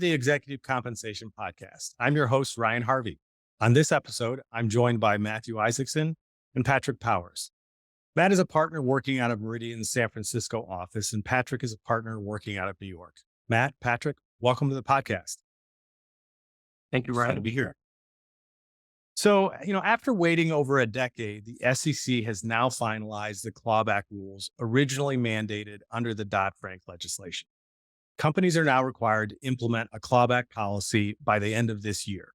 the Executive Compensation Podcast. I'm your host, Ryan Harvey. On this episode, I'm joined by Matthew Isakson and Patrick Powers. Matt is a partner working out of Meridian's San Francisco office, and Patrick is a partner working out of New York. Matt, Patrick, welcome to the podcast. Thank you, Ryan, to be here. So, after waiting over a decade, the SEC has now finalized the clawback rules originally mandated under the Dodd-Frank legislation. Companies are now required to implement a clawback policy by the end of this year.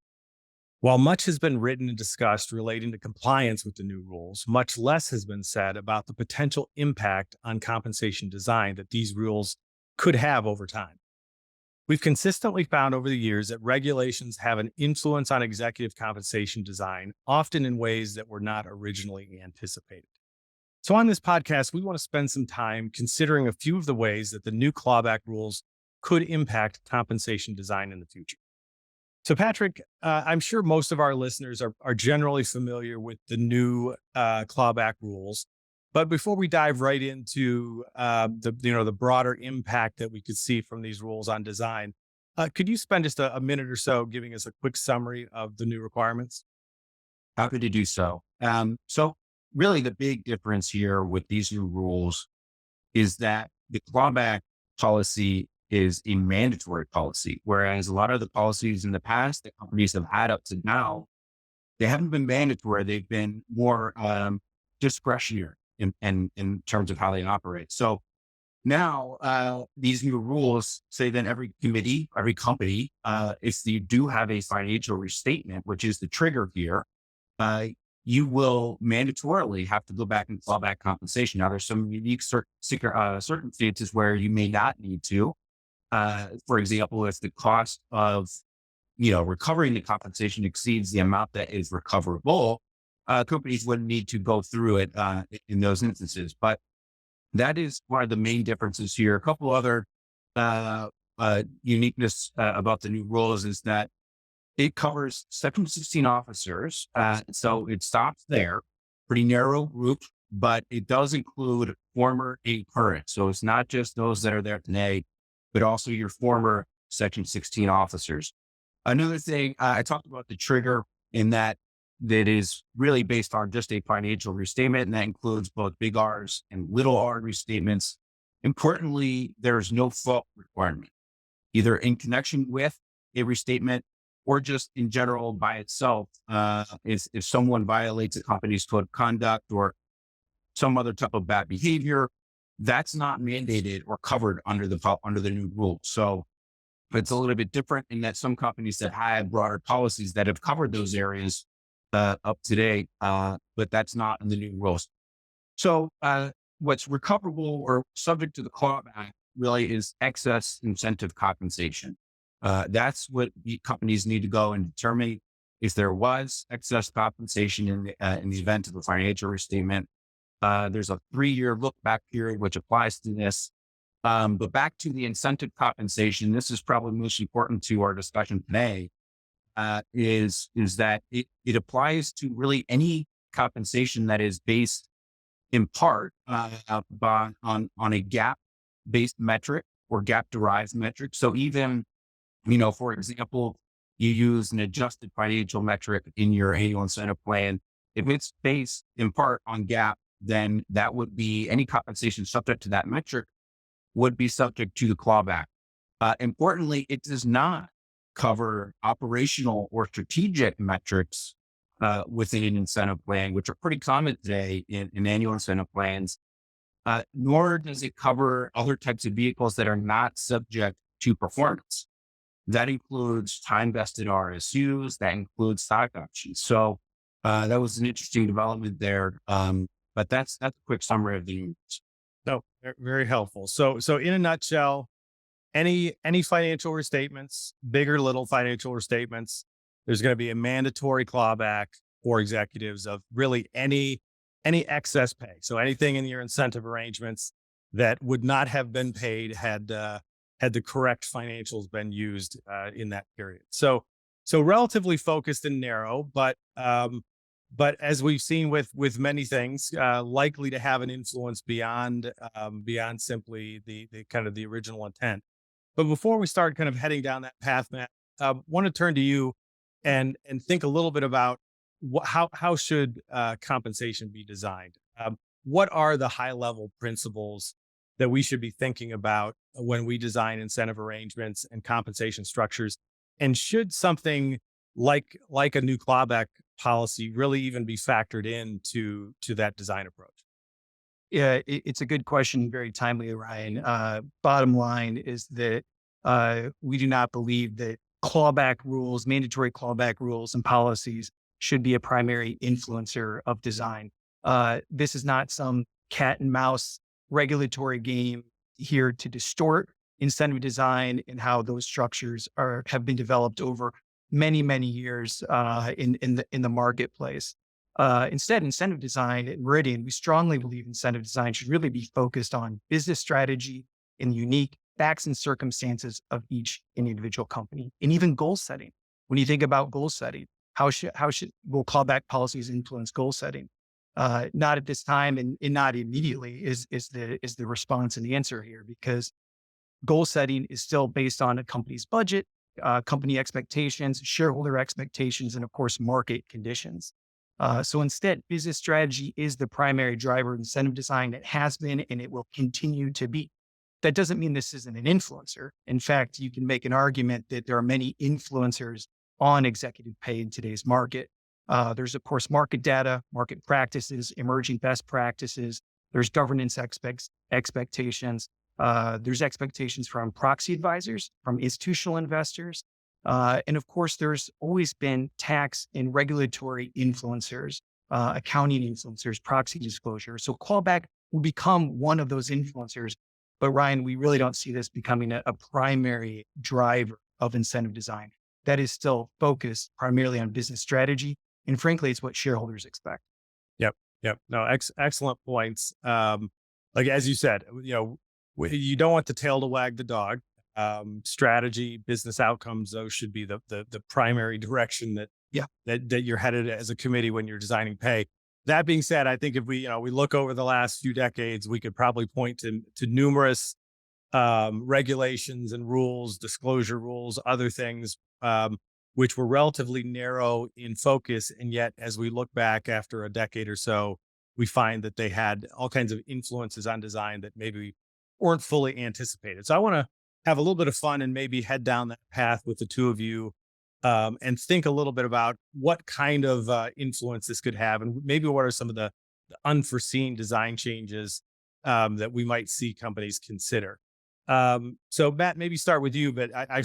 While much has been written and discussed relating to compliance with the new rules, much less has been said about the potential impact on compensation design that these rules could have over time. We've consistently found over the years that regulations have an influence on executive compensation design, often in ways that were not originally anticipated. So on this podcast, we want to spend some time considering a few of the ways that the new clawback rules could impact compensation design in the future. So Patrick, I'm sure most of our listeners are generally familiar with the new clawback rules. But before we dive right into the broader impact that we could see from these rules on design, could you spend just a minute or so giving us a quick summary of the new requirements? Happy to do so. So really the big difference here with these new rules is that the clawback policy is a mandatory policy, whereas a lot of the policies in the past that companies have had up to now, they haven't been mandatory. They've been more discretionary in terms of how they operate. So now these new rules say that every committee, every company, if you do have a financial restatement, which is the trigger here, you will mandatorily have to go back and claw back compensation. Now, there's some unique circumstances where you may not need to. For example, if the cost of, recovering the compensation exceeds the amount that is recoverable, companies wouldn't need to go through it in those instances. But that is one of the main differences here. A couple other uniqueness about the new rules is that it covers Section 16 officers. So it stops there, pretty narrow group, but it does include former and current. So it's not just those that are there today, but also your former Section 16 officers. Another thing, I talked about the trigger in that is really based on just a financial restatement, and that includes both big R's and little R restatements. Importantly, there's no fault requirement, either in connection with a restatement or just in general by itself. If someone violates a company's code of conduct or some other type of bad behavior, that's not mandated or covered under the new rules. So it's a little bit different in that some companies that had broader policies that have covered those areas up to date, but that's not in the new rules. So what's recoverable or subject to the clawback really is excess incentive compensation. That's what the companies need to go and determine if there was excess compensation in the event of a financial restatement. There's a 3-year look back period, which applies to this. But back to the incentive compensation, this is probably most important to our discussion today, is that it applies to really any compensation that is based in part on a gap-based metric or gap-derived metric. So even, for example, you use an adjusted financial metric in your annual incentive plan. If it's based in part on gap, then that would be any compensation subject to that metric would be subject to the clawback. Importantly, it does not cover operational or strategic metrics within an incentive plan, which are pretty common today in annual incentive plans, nor does it cover other types of vehicles that are not subject to performance. That includes time-vested RSUs, that includes stock options. So that was an interesting development there. But that's a quick summary of the rules. No, very helpful. So in a nutshell, any financial restatements, big or little financial restatements, there's going to be a mandatory clawback for executives of really any excess pay. So anything in your incentive arrangements that would not have been paid had the correct financials been used in that period. So relatively focused and narrow, but as we've seen with many things, likely to have an influence beyond simply the kind of the original intent. But before we start kind of heading down that path, Matt, want to turn to you and think a little bit about how should compensation be designed. What are the high level principles that we should be thinking about when we design incentive arrangements and compensation structures? And should something like a new clawback policy really even be factored into that design approach? Yeah, it's a good question, very timely, Ryan. Bottom line is that we do not believe that clawback rules, mandatory clawback rules and policies should be a primary influencer of design. This is not some cat and mouse regulatory game here to distort incentive design and how those structures have been developed over many, many years in the marketplace. Instead, incentive design at Meridian, we strongly believe incentive design should really be focused on business strategy and unique facts and circumstances of each individual company, and even goal setting. When you think about goal setting, how should will callback policies influence goal setting? Not at this time, and not immediately is the response and the answer here, because goal setting is still based on a company's budget, company expectations, shareholder expectations, and of course, market conditions. So instead, business strategy is the primary driver of incentive design. It has been, and it will continue to be. That doesn't mean this isn't an influencer. In fact, you can make an argument that there are many influencers on executive pay in today's market. There's, of course, market data, market practices, emerging best practices. There's governance expectations. There's expectations from proxy advisors, from institutional investors. And of course, there's always been tax and regulatory influencers, accounting influencers, proxy disclosure. So callback will become one of those influencers. But Ryan, we really don't see this becoming a primary driver of incentive design. That is still focused primarily on business strategy. And frankly, it's what shareholders expect. Yep. Yep. No, excellent points. Like, as you said, you don't want the tail to wag the dog. Strategy, business outcomes, those should be the primary direction Yeah. that you're headed as a committee when you're designing pay. That being said, I think if we look over the last few decades, we could probably point to numerous regulations and rules, disclosure rules, other things, which were relatively narrow in focus. And yet, as we look back after a decade or so, we find that they had all kinds of influences on design that maybe weren't fully anticipated. So I want to have a little bit of fun and maybe head down that path with the two of you, and think a little bit about what kind of influence this could have, and maybe what are some of the unforeseen design changes that we might see companies consider. So Matt, maybe start with you, but I'm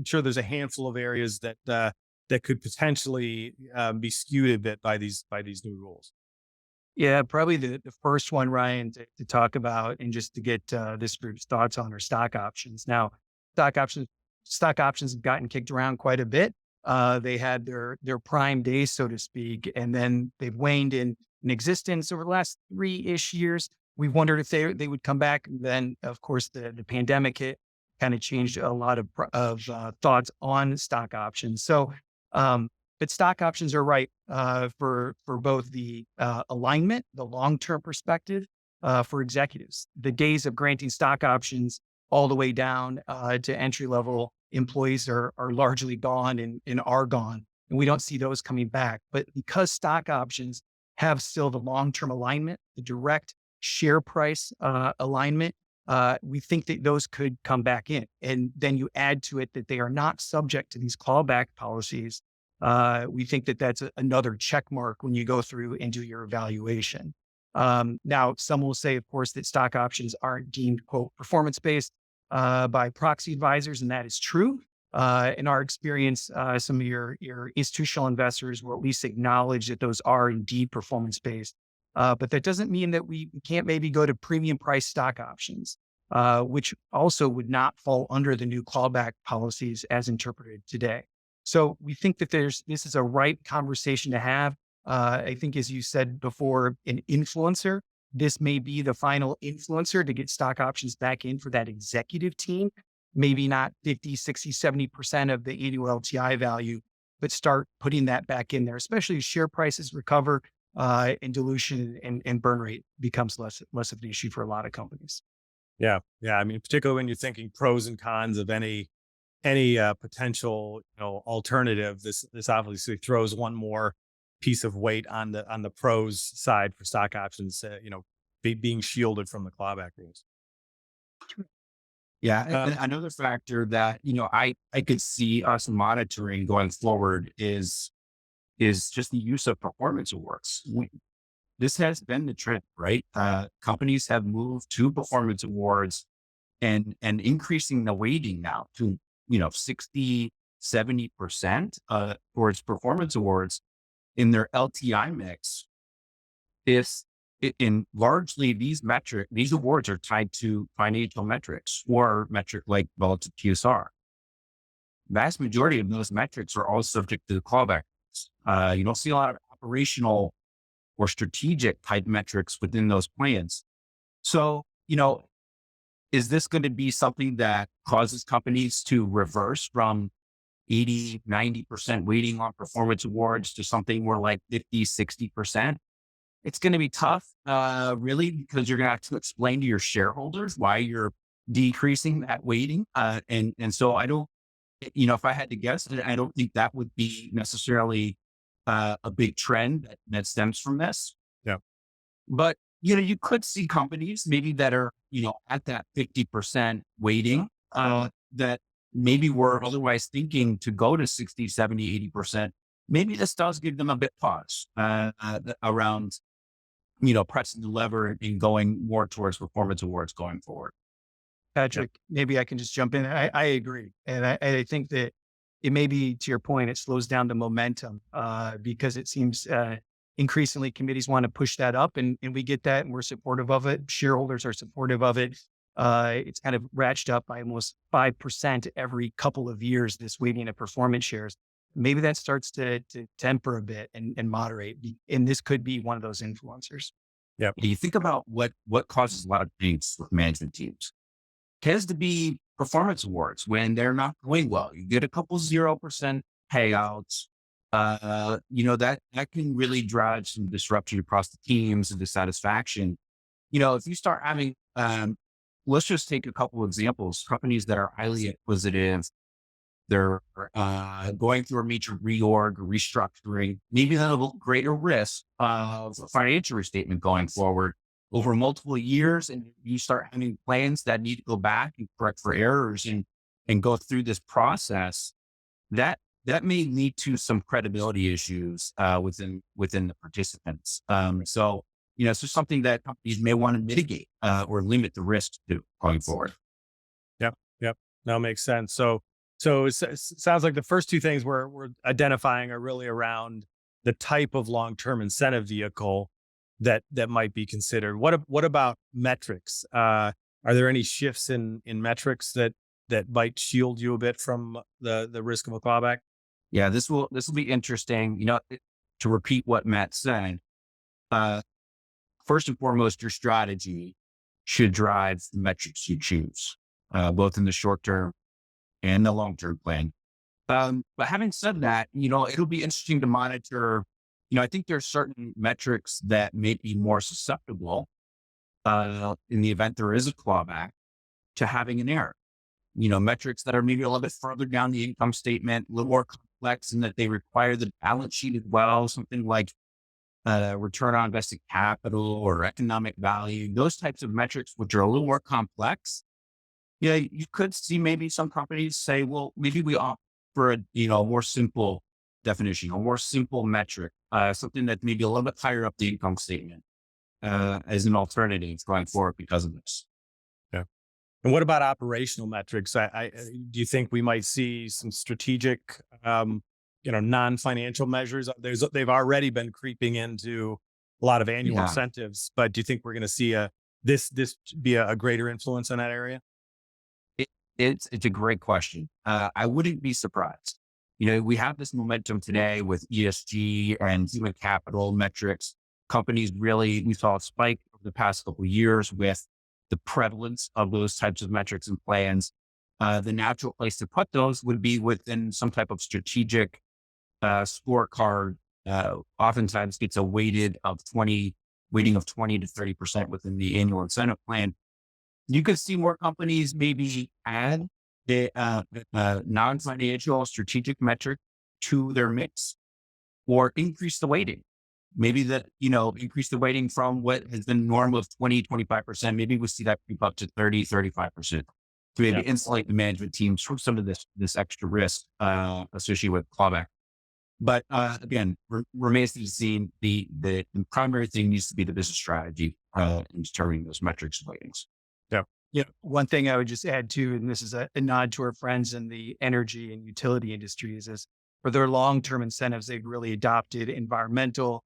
sure there's a handful of areas that could potentially be skewed a bit by these new rules. Yeah, probably the first one, Ryan, to talk about and just to get this group's thoughts on are stock options. Now, stock options stock options have gotten kicked around quite a bit. They had their prime days, so to speak, and then they've waned in existence over the last 3-ish years. We wondered if they would come back. Then, of course, the pandemic hit, kind of changed a lot of thoughts on stock options. So, but stock options are right for both the alignment, the long term perspective for executives. The days of granting stock options all the way down to entry level employees are largely gone and are gone, and we don't see those coming back. But because stock options have still the long term alignment, the direct share price alignment, we think that those could come back in. And then you add to it that they are not subject to these clawback policies. We think that that's another check mark when you go through and do your evaluation. Now, some will say, of course, that stock options aren't deemed, quote, performance based by proxy advisors, and that is true. In our experience, some of your institutional investors will at least acknowledge that those are indeed performance based. But that doesn't mean that we can't maybe go to premium price stock options, which also would not fall under the new clawback policies as interpreted today. So we think that this is a right conversation to have. I think, as you said before, an influencer, this may be the final influencer to get stock options back in for that executive team. Maybe not 50, 60, 70% of the annual LTI value, but start putting that back in there, especially as share prices recover and dilution and burn rate becomes less of an issue for a lot of companies. Yeah. Yeah. I mean, particularly when you're thinking pros and cons of any potential, alternative, this obviously throws one more piece of weight on the pros side for stock options, being shielded from the clawback rules. Yeah. And Um, another factor that, I could see us monitoring going forward is just the use of performance awards. This has been the trend, right? Companies have moved to performance awards and increasing the weighting now to, 60, 70% towards performance awards in their LTI mix. Is in largely these awards are tied to financial metrics or metric like relative TSR. Vast majority of those metrics are all subject to the clawback. You don't see a lot of operational or strategic type metrics within those plans. So, is this going to be something that causes companies to reverse from 80, 90% weighting on performance awards to something more like 50, 60%? It's going to be tough, really, because you're going to have to explain to your shareholders why you're decreasing that weighting. And so I don't, if I had to guess, I don't think that would be necessarily a big trend that stems from this. yeah. But, you could see companies maybe that are, at that 50% weighting, that maybe were otherwise thinking to go to 60, 70, 80%. Maybe this does give them a bit pause around, pressing the lever and going more towards performance awards going forward. Yeah. Patrick, maybe I can just jump in. I agree. And I think that it may be, to your point, it slows down the momentum because it seems increasingly committees want to push that up, and we get that and we're supportive of it. Shareholders are supportive of it. It's kind of ratcheted up by almost 5% every couple of years, this weighting of performance shares. Maybe that starts to temper a bit and moderate. And this could be one of those influencers. Yeah. You think about what causes a lot of angst with management teams. Tends to be performance awards when they're not going well. You get a couple 0% payouts. That can really drive some disruption across the teams and dissatisfaction. If you start having, let's just take a couple examples. Companies that are highly acquisitive, they're going through a major reorg, restructuring, maybe a little greater risk of a financial restatement going forward over multiple years. And you start having plans that need to go back and correct for errors and go through this process, that may lead to some credibility issues within the participants. So, it's just something that companies may want to mitigate or limit the risk to going forward. Yep. Yep. No, makes sense. So it sounds like the first two things we're identifying are really around the type of long-term incentive vehicle that might be considered. What about metrics? Are there any shifts in metrics that might shield you a bit from the risk of a clawback? Yeah, this will be interesting. To repeat what Matt said, uh, first and foremost, your strategy should drive the metrics you choose, both in the short term and the long term plan. But having said that, it'll be interesting to monitor. I think there's certain metrics that may be more susceptible in the event there is a clawback to having an error. Metrics that are maybe a little bit further down the income statement, a little more complex in that they require the balance sheet as well, something like return on invested capital or economic value, those types of metrics, which are a little more complex. Yeah, you could see maybe some companies say, well, maybe we opt for a more simple definition, a more simple metric, something that maybe a little bit higher up the income statement as an alternative going forward because of this. Yeah. And what about operational metrics? Do you think we might see some strategic, non-financial measures? They've already been creeping into a lot of annual Yeah, incentives, but do you think we're going to see this be a greater influence in that area? it, it's a great question. I wouldn't be surprised. We have this momentum today with ESG and human capital metrics. Companies really, we saw a spike over the past couple of years with the prevalence of those types of metrics and plans. The natural place to put those would be within some type of strategic scorecard. Oftentimes gets a weighting of 20 to 30% within the annual incentive plan. You could see more companies maybe add the non-financial strategic metric to their mix or increase the weighting. Maybe that, increase the weighting from what has been normal of 20, 25%. Maybe we'll see that creep up to 30, 35% to maybe Yeah. insulate the management teams from some of this extra risk associated with clawback. But again, remains to be seen. The primary thing needs to be the business strategy in determining those metrics and weightings. Yeah. Yeah. One thing I would just add too, and this is a nod to our friends in the energy and utility industries, is for their long-term incentives, they've really adopted environmental,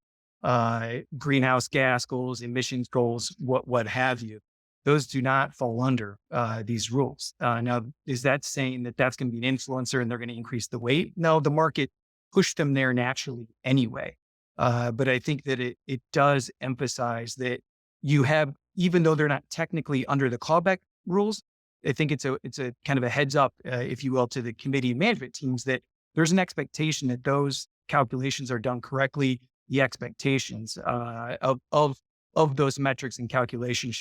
greenhouse gas goals, emissions goals, what have you. Those do not fall under these rules. Now, is that saying that that's going to be an influencer and they're going to increase the weight? No, the market pushed them there naturally anyway. But I think that it does emphasize that you have, even though they're not technically under the clawback rules, I think it's a kind of a heads up, if you will, to the committee and management teams that there's an expectation that those calculations are done correctly. The expectations of those metrics and calculations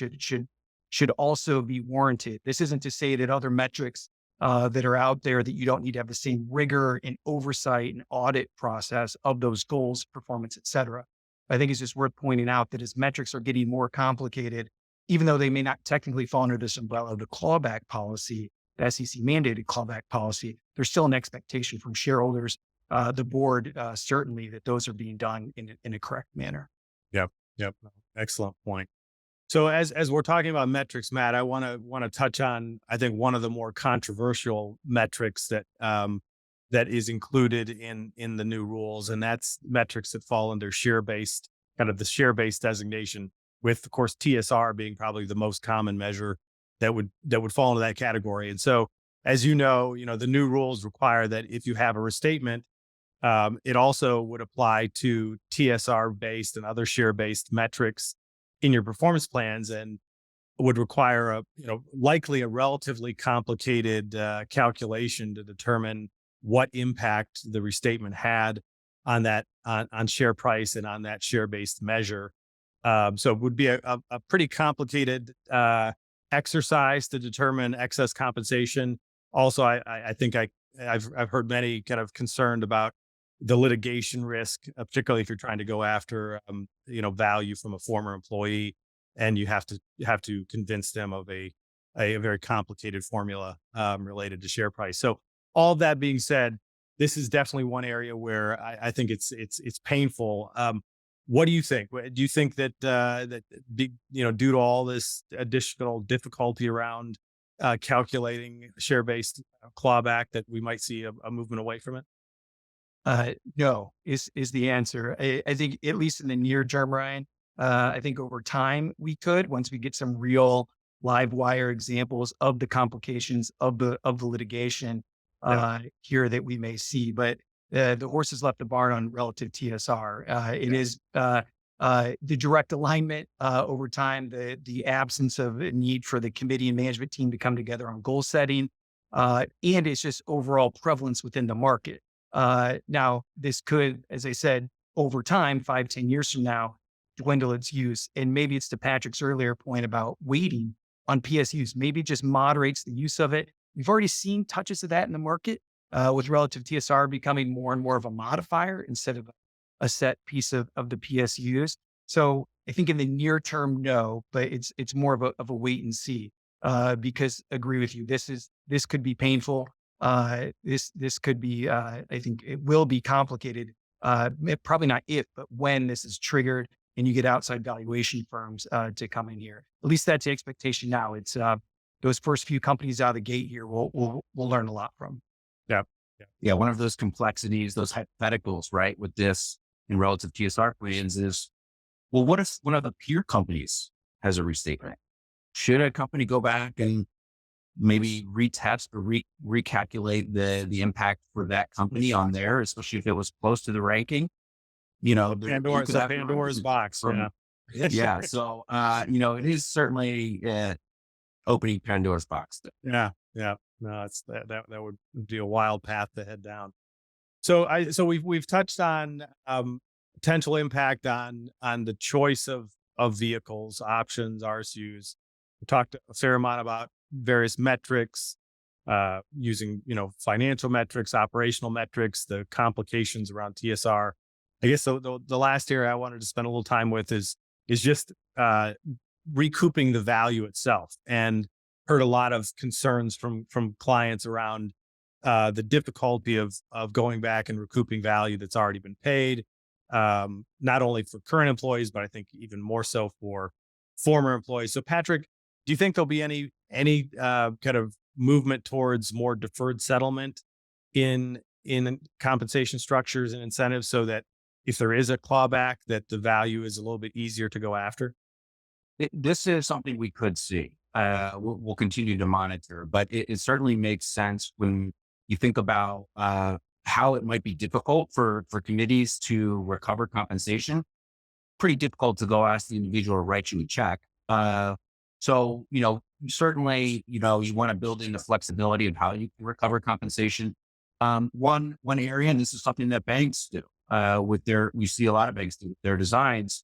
should also be warranted. This isn't to say that other metrics that are out there that you don't need to have the same rigor and oversight and audit process of those goals, performance, et cetera. I think it's just worth pointing out that as metrics are getting more complicated, even though they may not technically fall under this umbrella of the clawback policy, the SEC mandated clawback policy, there's still an expectation from shareholders, the board, certainly, that those are being done in a correct manner. Yep. Excellent point. So as we're talking about metrics, Matt, I want to touch on, I think, one of the more controversial metrics that that is included in the new rules, and that's metrics that fall under share-based, kind of the share-based designation, with, of course, TSR being probably the most common measure that would fall into that category. And so, as you know, the new rules require that if you have a restatement, it also would apply to TSR-based and other share-based metrics in your performance plans, and would require likely a relatively complicated calculation to determine what impact the restatement had on that on share price and on that share-based measure. So it would be a pretty complicated exercise to determine excess compensation. Also, I think I've heard many kind of concerned about the litigation risk, particularly if you're trying to go after value from a former employee, and you have to convince them of a very complicated formula related to share price. So all of that being said, this is definitely one area where I think it's painful. What do you think? Do you think that due to all this additional difficulty around calculating share-based clawback, that we might see a movement away from it? No, is the answer. I think, at least in the near term, Ryan, I think over time we could, once we get some real live wire examples of the complications of the litigation here that we may see. But the horse has left the barn on relative TSR. It is the direct alignment over time, the absence of a need for the committee and management team to come together on goal setting, and it's just overall prevalence within the market. Now, this could, as I said, over time, 5-10 years from now, dwindle its use. And maybe it's to Patrick's earlier point about waiting on PSUs. Maybe it just moderates the use of it. We've already seen touches of that in the market with relative TSR becoming more and more of a modifier instead of a set piece of the PSUs. So I think in the near term, no, but it's more of a wait and see, because agree with you, this could be painful. This could be, I think it will be complicated. Probably not if, but when this is triggered and you get outside valuation firms to come in here. At least that's the expectation now. It's those first few companies out of the gate here, we'll learn a lot from. Yeah. One of those complexities, those hypotheticals, right, with this in relative TSR plans is, well, what if one of the peer companies has a restatement? Should a company go back and maybe retest or recalculate the impact for that company on there, especially if it was close to the ranking? Pandora's box. Yeah. So, it is certainly opening Pandora's box. Yeah. No, that would be a wild path to head down. So we've touched on potential impact on the choice of vehicles, options, RSUs, We talked a fair amount about various metrics, using, financial metrics, operational metrics, the complications around TSR. I guess the last area I wanted to spend a little time with is just recouping the value itself, and heard a lot of concerns from clients around the difficulty of going back and recouping value that's already been paid, not only for current employees, but I think even more so for former employees. So, Patrick, do you think there'll be any kind of movement towards more deferred settlement in compensation structures and incentives, so that if there is a clawback, that the value is a little bit easier to go after? This is something we could see. We'll continue to monitor, but it certainly makes sense when you think about how it might be difficult for committees to recover compensation. Pretty difficult to go ask the individual to write you a check. So, certainly, you want to build in the flexibility of how you can recover compensation. One area, and this is something that banks do we see a lot of banks do with their designs.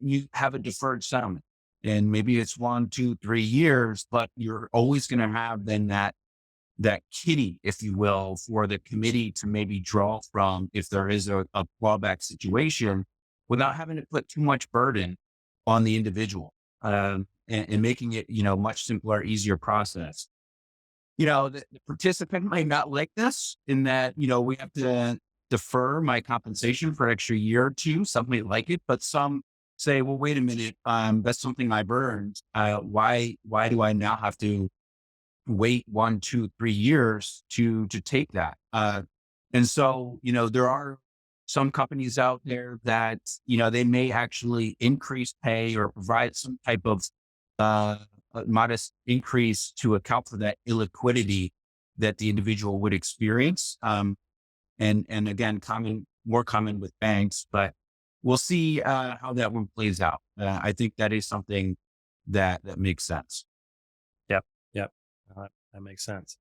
You have a deferred settlement, and maybe it's 1, 2, 3 years, but you're always going to have then that kitty, if you will, for the committee to maybe draw from if there is a clawback situation, without having to put too much burden on the individual, and making it, much simpler, easier process. The participant might not like this in that, we have to defer my compensation for an extra year or two, something like it. But some say, well, wait a minute, that's something I've earned. Why do I now have to wait 1, 2, 3 years to take that? And so, there are some companies out there that, they may actually increase pay or provide some type of modest increase to account for that illiquidity that the individual would experience. And again, more common with banks, but we'll see how that one plays out. I think that is something that makes sense. Yep. Yep. That makes sense.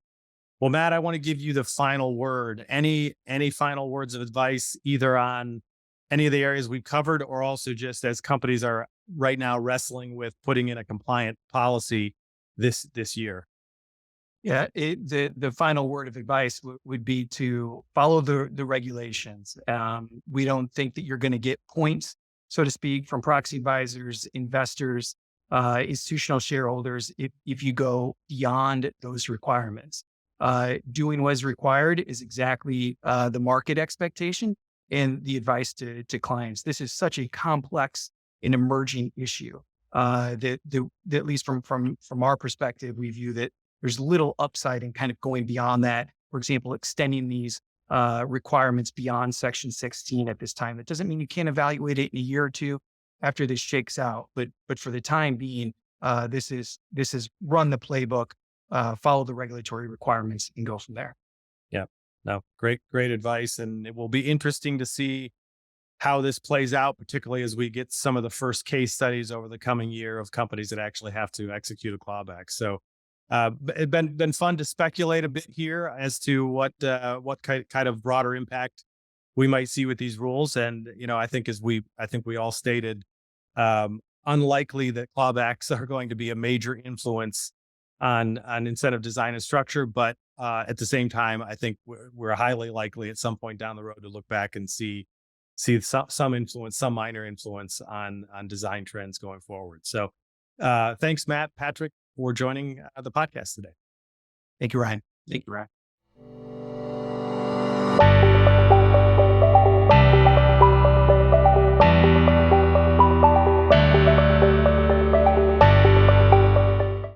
Well, Matt, I want to give you the final word. Any final words of advice, either on any of the areas we've covered, or also just as companies are right now wrestling with putting in a compliant policy this year? Yeah, the final word of advice would be to follow the regulations. We don't think that you're going to get points, so to speak, from proxy advisors, investors, institutional shareholders if you go beyond those requirements. Doing what is required is exactly the market expectation and the advice to clients. This is such a complex and emerging issue that at least from our perspective, we view that there's little upside in kind of going beyond that. For example, extending these requirements beyond Section 16 at this time. That doesn't mean you can't evaluate it in a year or two after this shakes out. But for the time being, this is run the playbook, follow the regulatory requirements, and go from there. Yeah. No, great advice. And it will be interesting to see how this plays out, particularly as we get some of the first case studies over the coming year of companies that actually have to execute a clawback. So it's been fun to speculate a bit here as to what kind of broader impact we might see with these rules. And I think we all stated, unlikely that clawbacks are going to be a major influence on incentive design and structure, but at the same time, I think we're highly likely at some point down the road to look back and see some influence, some minor influence on design trends going forward. So thanks, Matt, Patrick, for joining the podcast today. Thank you, Ryan. Thank you, Ryan.